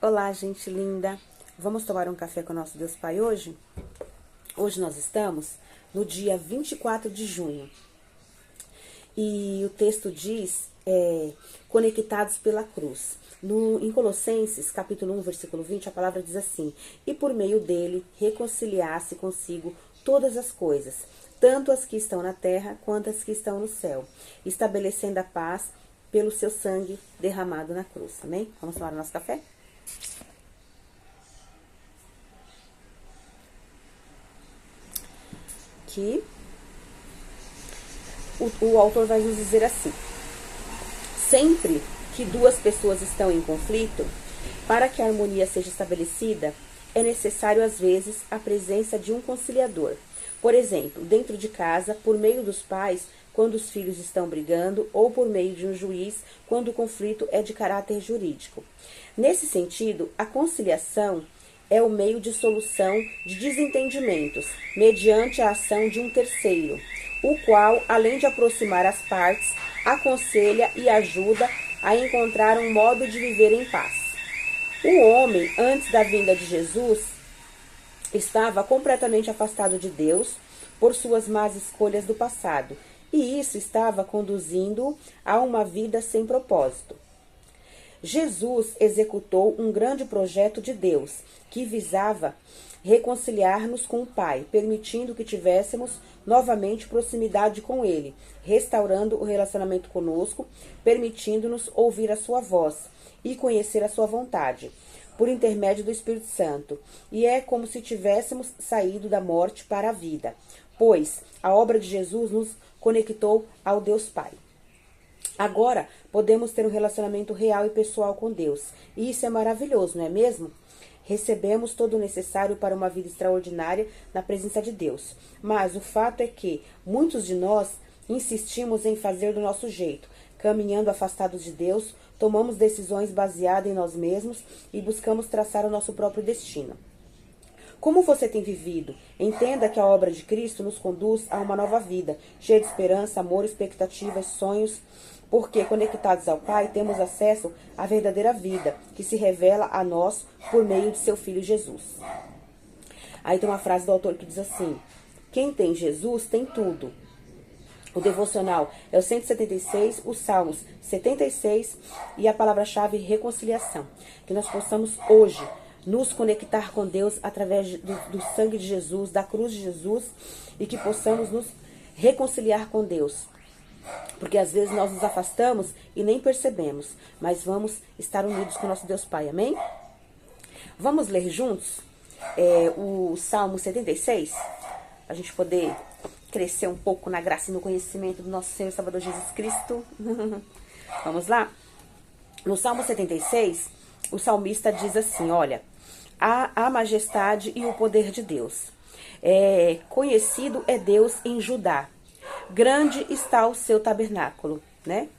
Olá, gente linda! Vamos tomar um café com o nosso Deus Pai hoje? Hoje nós estamos no dia 24 de junho. E o texto diz, conectados pela cruz. Em Colossenses, capítulo 1, versículo 20, a palavra diz assim: e por meio dele reconciliasse consigo todas as coisas, tanto as que estão na terra quanto as que estão no céu, estabelecendo a paz pelo seu sangue derramado na cruz. Amém? Vamos tomar o nosso café? Aqui, o autor vai nos dizer assim: sempre que duas pessoas estão em conflito, para que a harmonia seja estabelecida, é necessário às vezes a presença de um conciliador. Por exemplo, dentro de casa, por meio dos pais, quando os filhos estão brigando, ou por meio de um juiz, quando o conflito é de caráter jurídico. Nesse sentido, a conciliação é o meio de solução de desentendimentos, mediante a ação de um terceiro, o qual, além de aproximar as partes, aconselha e ajuda a encontrar um modo de viver em paz. O homem, antes da vinda de Jesus, estava completamente afastado de Deus por suas más escolhas do passado, e isso estava conduzindo a uma vida sem propósito. Jesus executou um grande projeto de Deus, que visava reconciliar-nos com o Pai, permitindo que tivéssemos novamente proximidade com Ele, restaurando o relacionamento conosco, permitindo-nos ouvir a sua voz e conhecer a sua vontade, por intermédio do Espírito Santo. E é como se tivéssemos saído da morte para a vida, pois a obra de Jesus nos conectou ao Deus Pai. Agora podemos ter um relacionamento real e pessoal com Deus. E isso é maravilhoso, não é mesmo? Recebemos todo o necessário para uma vida extraordinária na presença de Deus. Mas o fato é que muitos de nós insistimos em fazer do nosso jeito. Caminhando afastados de Deus, tomamos decisões baseadas em nós mesmos e buscamos traçar o nosso próprio destino. Como você tem vivido? Entenda que a obra de Cristo nos conduz a uma nova vida, cheia de esperança, amor, expectativas, sonhos, porque conectados ao Pai temos acesso à verdadeira vida, que se revela a nós por meio de seu Filho Jesus. Aí tem uma frase do autor que diz assim: quem tem Jesus tem tudo. O devocional é o 176, os Salmos 76 e a palavra-chave reconciliação. Que nós possamos hoje nos conectar com Deus através do sangue de Jesus, da cruz de Jesus, e que possamos nos reconciliar com Deus. Porque às vezes nós nos afastamos e nem percebemos, mas vamos estar unidos com o nosso Deus Pai, amém? Vamos ler juntos o Salmo 76, para a gente poder crescer um pouco na graça e no conhecimento do nosso Senhor e Salvador Jesus Cristo. Vamos lá? No Salmo 76, o salmista diz assim, olha: a majestade e o poder de Deus. Conhecido é Deus em Judá. Grande está o seu tabernáculo, né?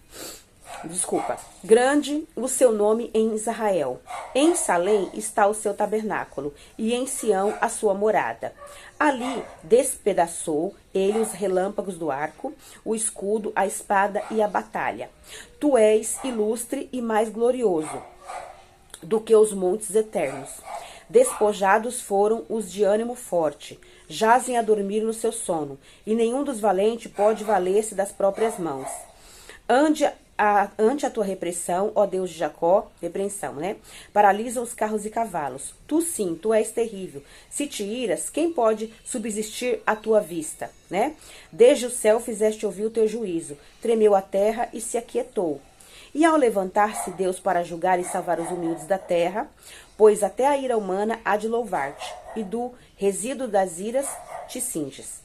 Desculpa. Grande o seu nome em Israel. Em Salém está o seu tabernáculo, e em Sião a sua morada. Ali despedaçou ele os relâmpagos do arco, o escudo, a espada e a batalha. Tu és ilustre e mais glorioso do que os montes eternos. Despojados foram os de ânimo forte, jazem a dormir no seu sono, e nenhum dos valentes pode valer-se das próprias mãos. Ante a tua repressão, ó Deus de Jacó, repreensão, né? Paralisam os carros e cavalos. Tu sim, tu és terrível. Se te iras, quem pode subsistir à tua vista, né? Desde o céu fizeste ouvir o teu juízo, tremeu a terra e se aquietou. E ao levantar-se Deus para julgar e salvar os humildes da terra, pois até a ira humana há de louvar-te, e do resíduo das iras te cinges.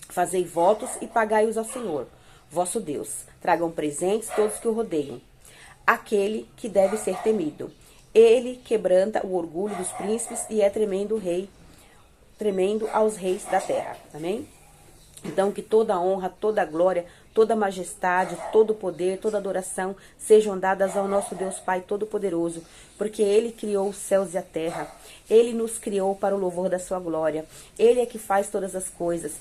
Fazei votos e pagai-os ao Senhor, vosso Deus. Tragam presentes todos que o rodeiam. Aquele que deve ser temido. Ele quebranta o orgulho dos príncipes e é tremendo aos reis da terra. Amém? Então, que toda a honra, toda a glória, toda a majestade, todo o poder, toda a adoração sejam dadas ao nosso Deus Pai Todo-Poderoso, porque Ele criou os céus e a terra. Ele nos criou para o louvor da sua glória. Ele é que faz todas as coisas.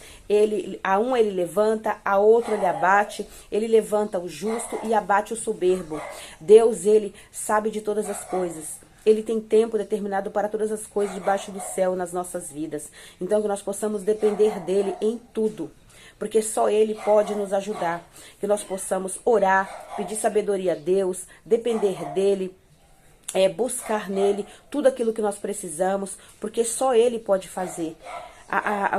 A um Ele levanta, a outro Ele abate. Ele levanta o justo e abate o soberbo. Deus, Ele sabe de todas as coisas. Ele tem tempo determinado para todas as coisas debaixo do céu nas nossas vidas. Então que nós possamos depender dele em tudo, porque só ele pode nos ajudar. Que nós possamos orar, pedir sabedoria a Deus, depender dele, buscar nele tudo aquilo que nós precisamos, porque só ele pode fazer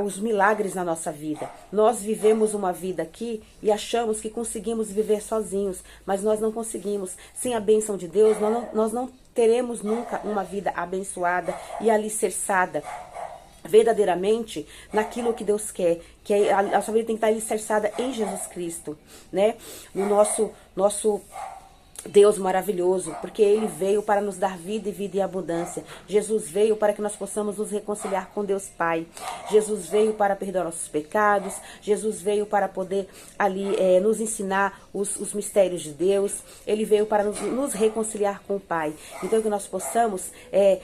os milagres na nossa vida. Nós vivemos uma vida aqui e achamos que conseguimos viver sozinhos, mas nós não conseguimos. Sem a bênção de Deus, nós não teremos nunca uma vida abençoada e alicerçada verdadeiramente naquilo que Deus quer, que a nossa vida tem que estar alicerçada em Jesus Cristo, né? No nosso Deus maravilhoso, porque Ele veio para nos dar vida e vida em abundância. Jesus veio para que nós possamos nos reconciliar com Deus Pai. Jesus veio para perdoar nossos pecados. Jesus veio para poder ali nos ensinar os mistérios de Deus. Ele veio para nos reconciliar com o Pai. Então que nós possamos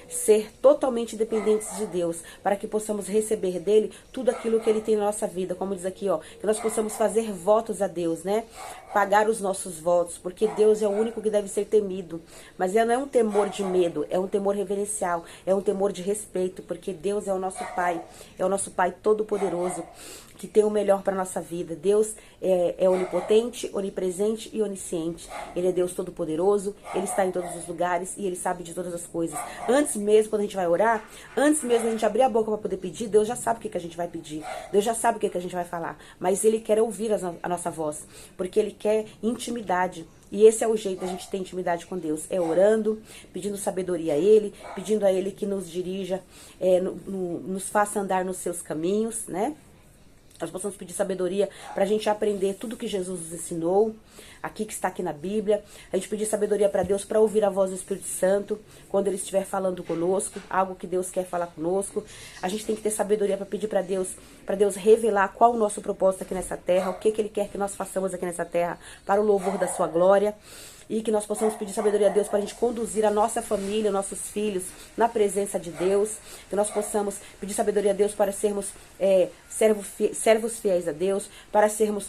ser totalmente dependentes de Deus, para que possamos receber dele tudo aquilo que Ele tem na nossa vida. Como diz aqui, ó, que nós possamos fazer votos a Deus, né? Pagar os nossos votos, porque Deus é o único que deve ser temido. Mas não é um temor de medo, é um temor reverencial, é um temor de respeito, porque Deus é o nosso Pai todo-poderoso, que tem o melhor para a nossa vida. Deus é onipotente, onipresente e onisciente. Ele é Deus todo-poderoso, Ele está em todos os lugares e Ele sabe de todas as coisas. Antes mesmo, quando a gente vai orar, antes mesmo da gente abrir a boca para poder pedir, Deus já sabe o que a gente vai pedir. Deus já sabe o que a gente vai falar. Mas Ele quer ouvir a nossa voz, porque Ele quer intimidade. E esse é o jeito da gente ter intimidade com Deus. É orando, pedindo sabedoria a Ele, pedindo a Ele que nos dirija, nos faça andar nos seus caminhos, né? Nós possamos pedir sabedoria para a gente aprender tudo que Jesus nos ensinou, aqui que está aqui na Bíblia. A gente pedir sabedoria para Deus para ouvir a voz do Espírito Santo quando Ele estiver falando conosco, algo que Deus quer falar conosco. A gente tem que ter sabedoria para pedir para Deus revelar qual o nosso propósito aqui nessa terra, o que Ele quer que nós façamos aqui nessa terra para o louvor da sua glória. E que nós possamos pedir sabedoria a Deus para a gente conduzir a nossa família, nossos filhos na presença de Deus. Que nós possamos pedir sabedoria a Deus para sermos servos fiéis a Deus, para sermos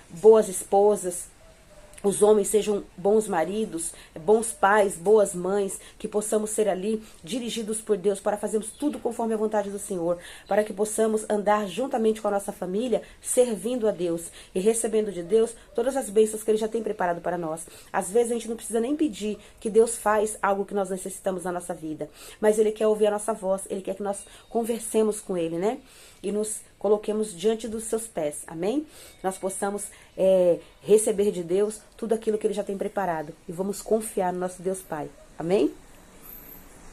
boas esposas. Os homens sejam bons maridos, bons pais, boas mães, que possamos ser ali dirigidos por Deus para fazermos tudo conforme a vontade do Senhor, para que possamos andar juntamente com a nossa família, servindo a Deus e recebendo de Deus todas as bênçãos que Ele já tem preparado para nós. Às vezes a gente não precisa nem pedir que Deus faz algo que nós necessitamos na nossa vida, mas Ele quer ouvir a nossa voz, Ele quer que nós conversemos com Ele, né? E nos coloquemos diante dos seus pés, amém? Nós possamos receber de Deus tudo aquilo que Ele já tem preparado. E vamos confiar no nosso Deus Pai, amém?